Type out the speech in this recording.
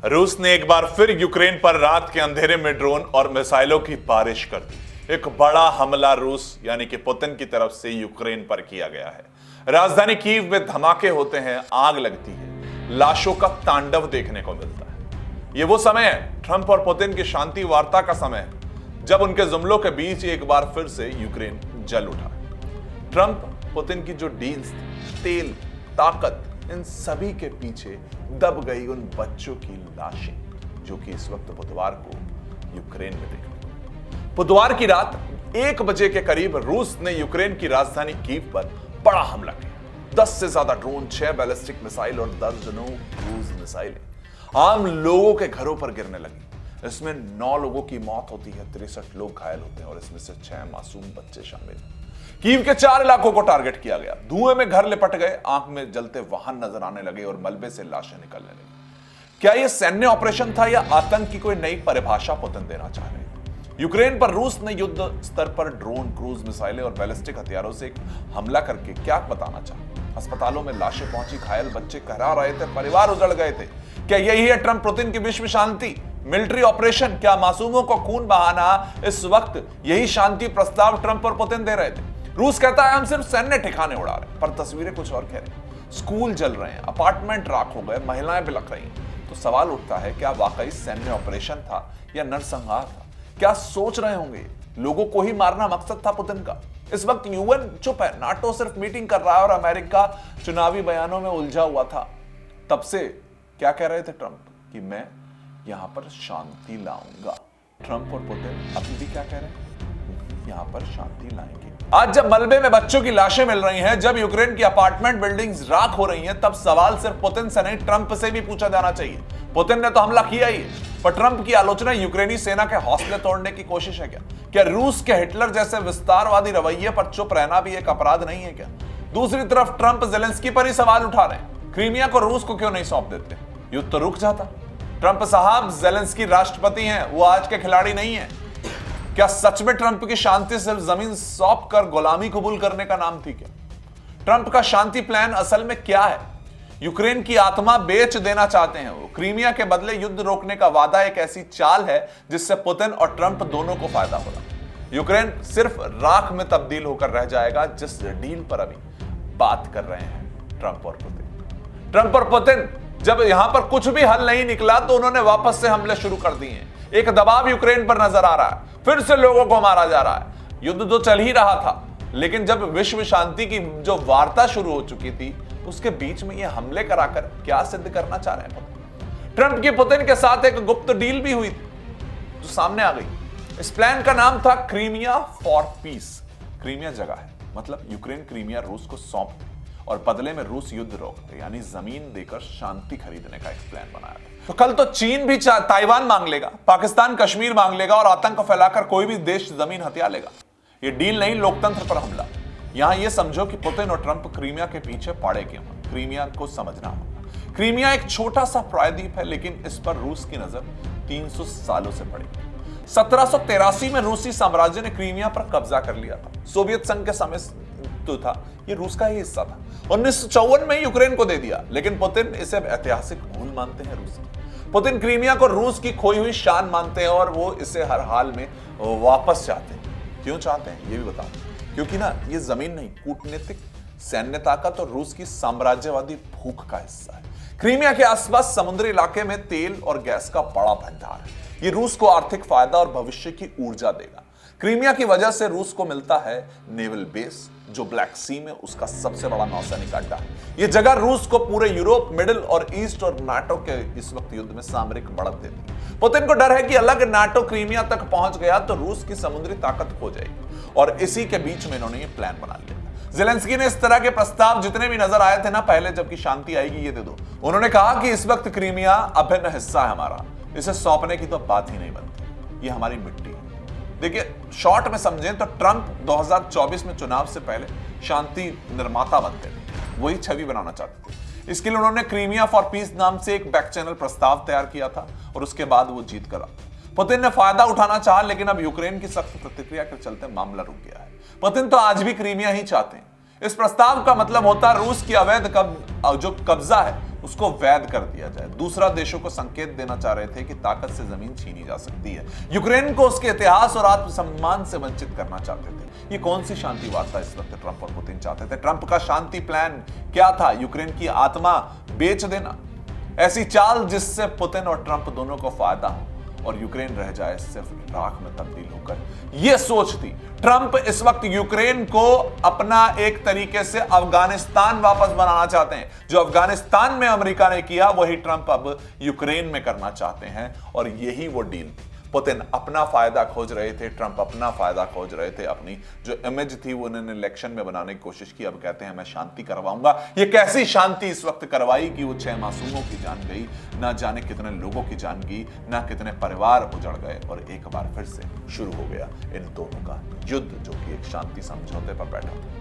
रूस ने एक बार फिर यूक्रेन पर रात के अंधेरे में ड्रोन और मिसाइलों की बारिश कर दी। एक बड़ा हमला रूस यानी कि पुतिन की तरफ से यूक्रेन पर किया गया है। राजधानी कीव में धमाके होते हैं, आग लगती है, लाशों का तांडव देखने को मिलता है। यह वो समय है, ट्रंप और पुतिन की शांति वार्ता का समय है, जब उनके जुमलों के बीच एक बार फिर से यूक्रेन जल उठा। ट्रंप पुतिन की जो डील्स, तेल, ताकत, इन सभी के पीछे दब गई उन बच्चों की लाशें जो कि इस वक्त बुधवार को यूक्रेन में देखी। बुधवार की रात 1 बजे के करीब रूस ने यूक्रेन की राजधानी कीव पर बड़ा हमला किया। 10 से ज्यादा ड्रोन, 6 बैलिस्टिक मिसाइल और दर्जनों क्रूज मिसाइलें आम लोगों के घरों पर गिरने लगी। इसमें 9 लोगों की मौत होती है, 63 लोग घायल होते हैं और इसमें से 6 मासूम बच्चे शामिल हैं। कीव के 4 इलाकों को टारगेट किया गया। धुएं में घर लिपट गए, आंख में जलते वाहन नजर आने लगे और मलबे से लाशें निकलने लगी। क्या यह सैन्य ऑपरेशन था या आतंक की कोई नई परिभाषा पुतिन देना चाह रहे हैं? यूक्रेन पर रूस ने युद्ध स्तर पर ड्रोन, क्रूज मिसाइलें और बैलिस्टिक हथियारों से एक हमला करके क्या बताना चाहा? अस्पतालों में लाशें पहुंची, घायल बच्चे कहरा रहे थे, परिवार उजड़ गए थे। क्या यही है ट्रंप पुतिन की विश्व शांति? Military operation? क्या मासूमों को खून बहाना? इस वक्त यही शांति प्रस्ताव ट्रंप और पुतिन दे रहे थे। रूस कहता है हम सिर्फ सैन्य ठिकाने उड़ा रहे हैं, पर तस्वीरें कुछ और कह रही हैं। स्कूल जल रहे हैं, अपार्टमेंट राख हो गए, महिलाएं बिलख रही हैं। तो सवाल उठता है, क्या वाकई सैन्य ऑपरेशन था या नरसंहार था? क्या सोच रहे होंगे? लोगों को ही मारना मकसद था पुतिन का? इस वक्त यूएन चुप है, नाटो सिर्फ मीटिंग कर रहा है और अमेरिका चुनावी बयानों में उलझा हुआ था। तब से क्या कह रहे थे ट्रंप कि मैं यहां पर शांति लाऊंगा। ट्रंप और पुतिन अभी भी क्या कह रहे हैं? यहां पर शांति लाएंगे। आज जब मलबे में बच्चों की लाशें मिल रही हैं, जब यूक्रेन की अपार्टमेंट बिल्डिंग्स राख हो रही हैं, तब सवाल सिर्फ पुतिन से नहीं, ट्रंप से भी पूछा जाना चाहिए। पुतिन ने तो हमला किया ही है, पर ट्रंप की आलोचना यूक्रेनी सेना के हौसले तोड़ने की कोशिश है क्या? क्या रूस के हिटलर जैसे विस्तारवादी रवैये पर चुप रहना भी एक अपराध नहीं है क्या? दूसरी तरफ ट्रंप जेलेंस्की पर ही सवाल उठा रहे हैं, क्रीमिया को रूस को क्यों नहीं सौंप देते? युद्ध तो रुक जाता। ट्रंप साहब, जेलेंस्की राष्ट्रपति हैं, वो आज के खिलाड़ी नहीं है। क्या सच में ट्रंप की शांति सिर्फ जमीन सौंप कर गुलामी कबूल करने का नाम थी क्या? ट्रंप का शांति प्लान असल में क्या है? यूक्रेन की आत्मा बेच देना चाहते हैं वो। क्रीमिया के बदले युद्ध रोकने का वादा एक ऐसी चाल है जिससे पुतिन और ट्रंप दोनों को फायदा होगा। यूक्रेन सिर्फ राख में तब्दील होकर रह जाएगा, जिस डील पर अभी बात कर रहे हैं ट्रंप और पुतिन। ट्रंप और पुतिन जब यहां पर कुछ भी हल नहीं निकला तो उन्होंने वापस से हमले शुरू कर दिए हैं। एक दबाव यूक्रेन पर नजर आ रहा है, फिर से लोगों को मारा जा रहा है। युद्ध तो चल ही रहा था, लेकिन जब विश्व शांति की जो वार्ता शुरू हो चुकी थी, उसके बीच में ये हमले कराकर क्या सिद्ध करना चाह रहे हैं? ट्रंप की पुतिन के साथ एक गुप्त डील भी हुई थी जो सामने आ गई। इस प्लान का नाम था क्रीमिया फॉर पीस। क्रीमिया जगह है, मतलब यूक्रेन क्रीमिया रूस को सौंप दे और बदले में रूस युद्ध रोक दे, यानी जमीन देकर शांति खरीदने का एक प्लान बनाया था। तो कल तो चीन भी ताइवान मांग लेगा, पाकिस्तान कश्मीर मांग लेगा और आतंक को फैलाकर कोई भी देश जमीन हथिया लेगा। ये डील नहीं, लोकतंत्र पर हमला। यहां ये समझो कि पुतिन और ट्रंप क्रीमिया के पीछे पड़े क्यों हैं। क्रीमिया को समझना होगा। क्रीमिया एक छोटा सा प्रायद्वीप है, लेकिन इस पर रूस की नजर 300 सालों से पड़ी। 1783 में रूसी साम्राज्य ने क्रीमिया पर कब्जा कर लिया था। सोवियत संघ के समय तो था, ये रूस का ही हिस्सा था। 1954 में यूक्रेन को दे दिया, लेकिन पुतिन इसे ऐतिहासिक भूल मानते हैं। पुतिन क्रीमिया को रूस की खोई हुई शान मानते हैं और वो इसे हर हाल में वापस चाहते हैं। क्यों चाहते हैं ये भी बताओ। क्योंकि ना ये जमीन नहीं, कूटनीतिक, सैन्य ताकत और रूस की साम्राज्यवादी भूख का हिस्सा है। क्रीमिया के आसपास समुद्री इलाके में तेल और गैस का बड़ा भंडार है। ये रूस को आर्थिक फायदा और भविष्य की ऊर्जा देगा। क्रीमिया की वजह से रूस को मिलता है नेवल बेस, जो ब्लैक सी में उसका सबसे बड़ा नौसैनिक अड्डा है। यह जगह रूस को पूरे यूरोप, मिडिल और ईस्ट और नाटो के इस वक्त युद्ध में सामरिक बढ़त देती है। पुतिन को डर है कि अलग नाटो क्रीमिया तक पहुंच गया तो रूस की समुद्री ताकत खो जाएगी, और इसी के बीच में इन्होंने ये प्लान बना लिया। जेलेंस्की ने इस तरह के प्रस्ताव जितने भी नजर आए थे ना पहले, जबकि शांति आएगी ये दे दो, उन्होंने कहा कि इस वक्त क्रीमिया अभिन्न हिस्सा है हमारा, इसे सौंपने की तो बात ही नहीं बनती, ये हमारी मिट्टी है। देखिए, शॉर्ट में समझें तो ट्रंप 2024 में चुनाव से पहले शांति निर्माता बनते थे, वही छवि बनाना चाहते थे। इसके लिए उन्होंने क्रीमिया फॉर पीस नाम से एक बैक चैनल प्रस्ताव तैयार किया था और उसके बाद वो जीत कर आते। पुतिन ने फायदा उठाना चाहा, लेकिन अब यूक्रेन की सख्त प्रतिक्रिया के चलते मामला रुक गया है। पुतिन तो आज भी क्रीमिया ही चाहते हैं। इस प्रस्ताव का मतलब होता रूस की अवैध जो कब्जा है उसको वैध कर दिया जाए। दूसरा, देशों को संकेत देना चाह रहे थे कि ताकत से जमीन छीनी जा सकती है। यूक्रेन को उसके इतिहास और आत्मसम्मान से वंचित करना चाहते थे। ये कौन सी शांति वार्ता इस वक्त ट्रंप और पुतिन चाहते थे? ट्रंप का शांति प्लान क्या था? यूक्रेन की आत्मा बेच देना, ऐसी चाल जिससे पुतिन और ट्रंप दोनों को फायदा हो और यूक्रेन रह जाए सिर्फ राख में तब्दील होकर। यह सोच थी। ट्रंप इस वक्त यूक्रेन को अपना एक तरीके से अफगानिस्तान वापस बनाना चाहते हैं। जो अफगानिस्तान में अमेरिका ने किया वही ट्रंप अब यूक्रेन में करना चाहते हैं और यही वो डील थी। पुतिन अपना फायदा खोज रहे थे, ट्रंप अपना फायदा खोज रहे थे। अपनी जो इमेज थी वो उन्होंने इलेक्शन में बनाने की कोशिश की। अब कहते हैं मैं शांति करवाऊंगा। ये कैसी शांति इस वक्त करवाई कि वो 6 मासूमों की जान गई, ना जाने कितने लोगों की जान गई, ना कितने परिवार उजड़ गए और एक बार फिर से शुरू हो गया इन दोनों का युद्ध, जो कि एक शांति समझौते पर बैठा था।